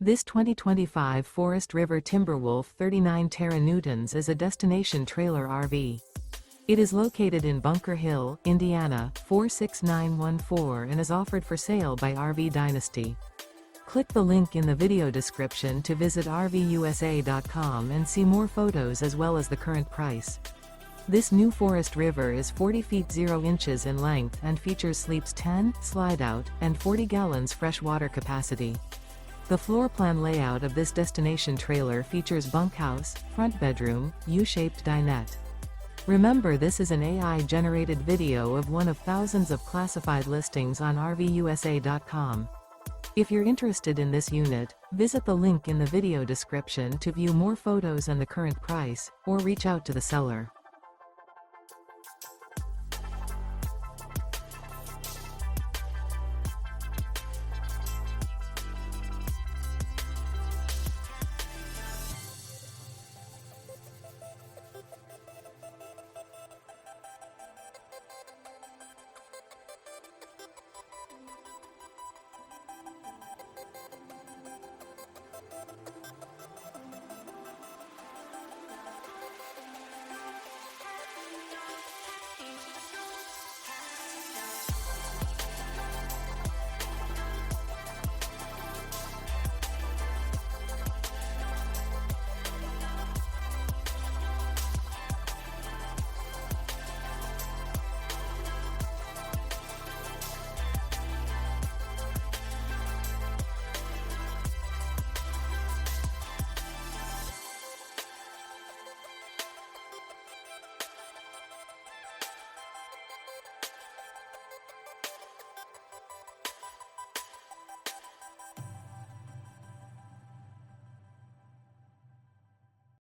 This 2025 Forest River Timberwolf 39 Newtons is a destination trailer RV. It is located in Bunker Hill, Indiana, 46914 and is offered for sale by RV Dynasty. Click the link in the video description to visit RVUSA.com and see more photos as well as the current price. This new Forest River is 40 feet 0 inches in length and features sleeps 10, Slideout, and 40 gallons fresh water capacity. The floor plan layout of this destination trailer features bunkhouse, front bedroom, U-shaped dinette. Remember, this is an AI-generated video of one of thousands of classified listings on RVUSA.com. If you're interested in this unit, visit the link in the video description to view more photos and the current price, or reach out to the seller.